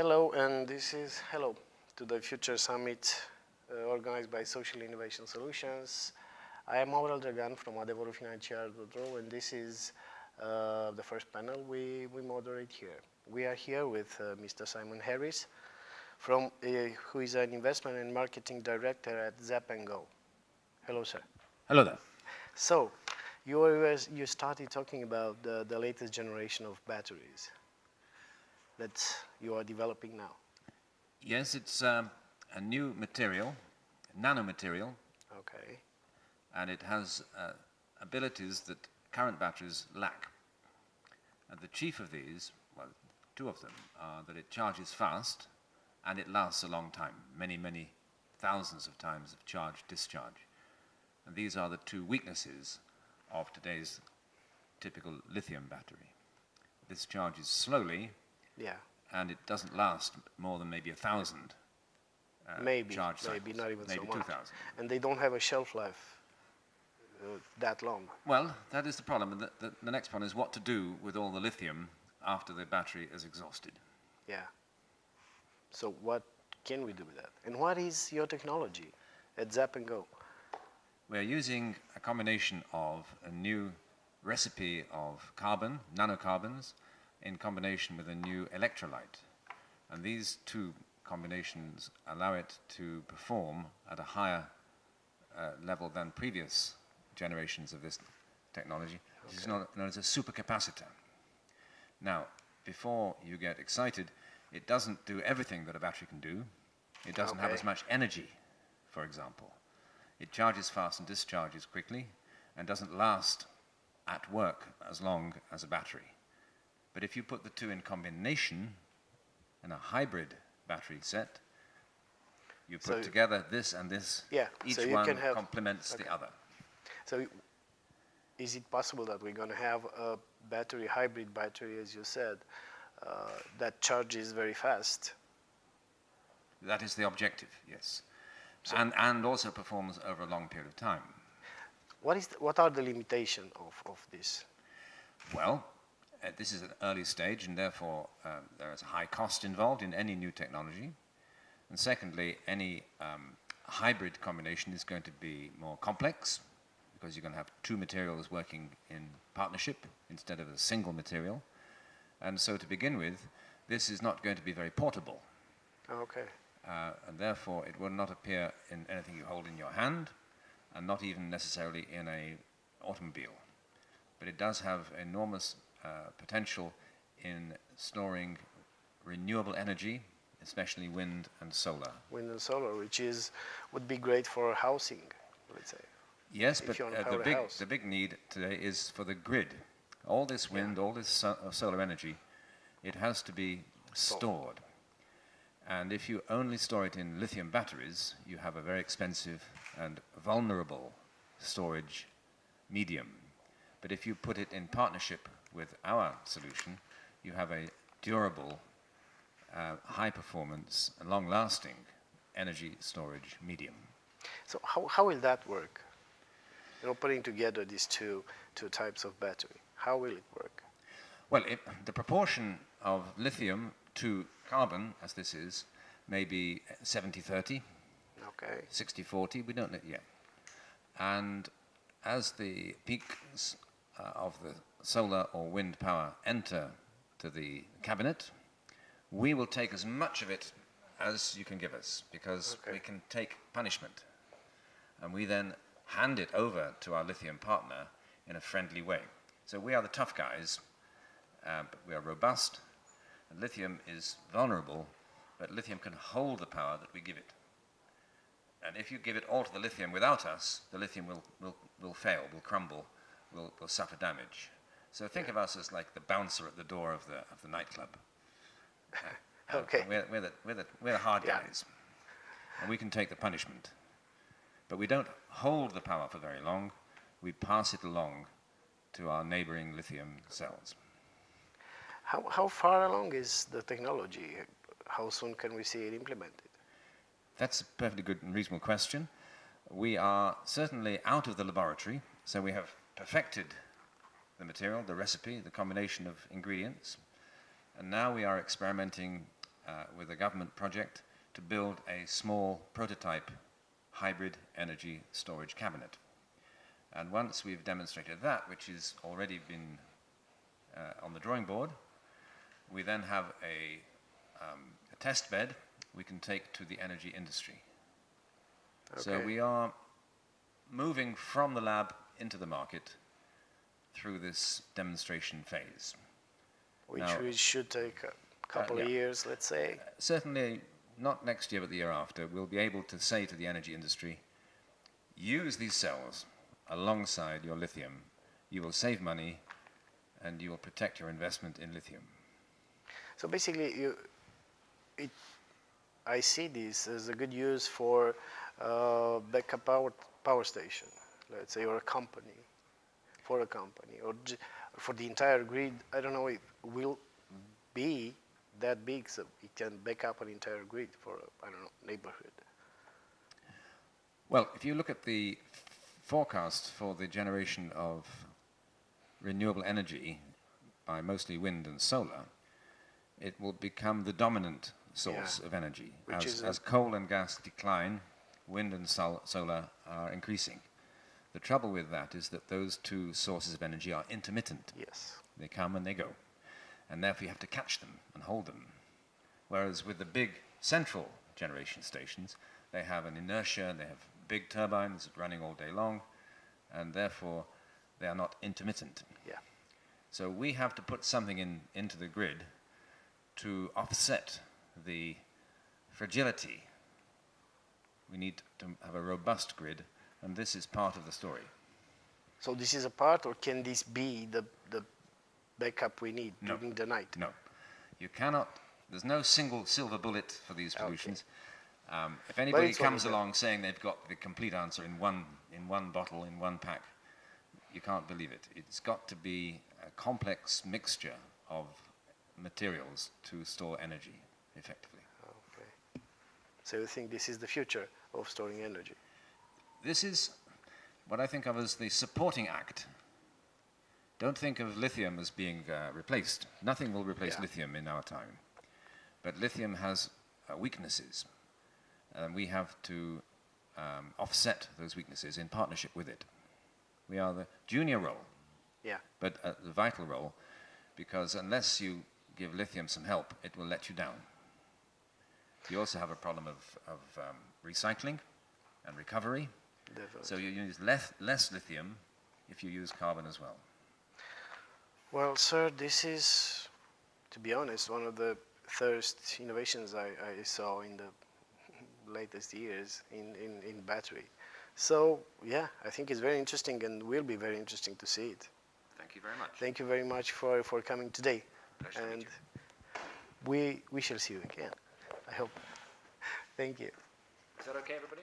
Hello, and this is Hello to the Future Summit organized by Social Innovation Solutions. I am Aurel Dragan from adevărulfinanciar.ro, and this is the first panel we moderate here. We are here with Mr. Simon Harris, who is an investment and marketing director at Zap&Go. Hello, sir. Hello there. So, you started talking about the latest generation of batteries that you are developing now. Yes, it's a new material, nanomaterial. Okay. And it has abilities that current batteries lack. And the chief of these, well, two of them, are that it charges fast and it lasts a long time, many, many thousands of times of charge-discharge. And these are the two weaknesses of today's typical lithium battery. This charges slowly. Yeah. And it doesn't last more than maybe 1,000 maybe, charge cycles. Maybe not even maybe so much. 2,000. And they don't have a shelf life that long. Well, that is the problem. And the next one is what to do with all the lithium after the battery is exhausted. Yeah. So what can we do with that? And what is your technology at Zap&Go? We're using a combination of a new recipe of carbon, nanocarbons, in combination with a new electrolyte. And these two combinations allow it to perform at a higher level than previous generations of this technology. Okay. This is known as a supercapacitor. Now, before you get excited, it doesn't do everything that a battery can do. It doesn't have as much energy, for example. It charges fast and discharges quickly and doesn't last at work as long as a battery. But if you put the two in combination in a hybrid battery set, you put together this and this, each so one complements the other. So is it possible that we're going to have a hybrid battery, as you said, that charges very fast? That is the objective, yes. So and also performs over a long period of time. What are the limitations of this? Well, this is an early stage, and therefore there is a high cost involved in any new technology. And secondly, any hybrid combination is going to be more complex, because you're going to have two materials working in partnership instead of a single material. And so to begin with, this is not going to be very portable. Okay. And therefore, it will not appear in anything you hold in your hand, and not even necessarily in an automobile. But it does have enormous potential in storing renewable energy, especially wind and solar. Wind and solar, which would be great for housing, let's say. Yes, but the big need today is for the grid. All this wind, all this solar energy, it has to be stored. And if you only store it in lithium batteries, you have a very expensive and vulnerable storage medium. But if you put it in partnership with our solution, you have a durable, high-performance, and long-lasting energy storage medium. So how will that work? Putting together these two types of battery, how will it work? Well, the proportion of lithium to carbon, as this is, may be 70-30, 60-40, we don't know yet. And as the peaks of the solar or wind power enter to the cabinet, we will take as much of it as you can give us, because we can take punishment. And we then hand it over to our lithium partner in a friendly way. So we are the tough guys, but we are robust, and lithium is vulnerable, but lithium can hold the power that we give it. And if you give it all to the lithium without us, the lithium will fail, will crumble, will suffer damage. So think of us as like the bouncer at the door of the nightclub. We're the hard guys, and we can take the punishment. But we don't hold the power for very long. We pass it along to our neighboring lithium cells. How far along is the technology? How soon can we see it implemented? That's a perfectly good and reasonable question. We are certainly out of the laboratory, so we have perfected the material, the recipe, the combination of ingredients, and now we are experimenting with a government project to build a small prototype hybrid energy storage cabinet. And once we've demonstrated that, which has already been on the drawing board, we then have a test bed we can take to the energy industry. Okay. So we are moving from the lab into the market through this demonstration phase. Which should take a couple of years, let's say. Certainly not next year, but the year after. We'll be able to say to the energy industry, use these cells alongside your lithium. You will save money and you will protect your investment in lithium. So basically, I see this as a good use for backup power station, let's say, or a company, or for the entire grid. I don't know if it will be that big, so it can back up an entire grid for, I don't know, neighborhood. Well, if you look at the forecast for the generation of renewable energy by mostly wind and solar, it will become the dominant source of energy. As coal and gas decline, wind and solar are increasing. The trouble with that is that those two sources of energy are intermittent. Yes. They come and they go. And therefore you have to catch them and hold them. Whereas with the big central generation stations, they have an inertia, they have big turbines running all day long, and therefore they are not intermittent. Yeah. So we have to put something into the grid to offset the fragility. We need to have a robust grid, and this is part of the story. So this is a part, or can this be the backup we need during the night? No. You cannot, there's no single silver bullet for these solutions. Okay. If anybody comes along saying they've got the complete answer in one bottle, in one pack, you can't believe it. It's got to be a complex mixture of materials to store energy effectively. Okay. So you think this is the future of storing energy? This is what I think of as the supporting act. Don't think of lithium as being replaced. Nothing will replace lithium in our time. But lithium has weaknesses, and we have to offset those weaknesses in partnership with it. We are the junior role, but the vital role, because unless you give lithium some help, it will let you down. You also have a problem of recycling and recovery. Definitely. So you use less lithium if you use carbon as well. Well, sir, this is, to be honest, one of the first innovations I saw in the latest years in battery. So, yeah, I think it's very interesting and will be very interesting to see it. Thank you very much. Thank you very much for coming today. Pleasure to meet you. We shall see you again, I hope. Thank you. Is that okay, everybody?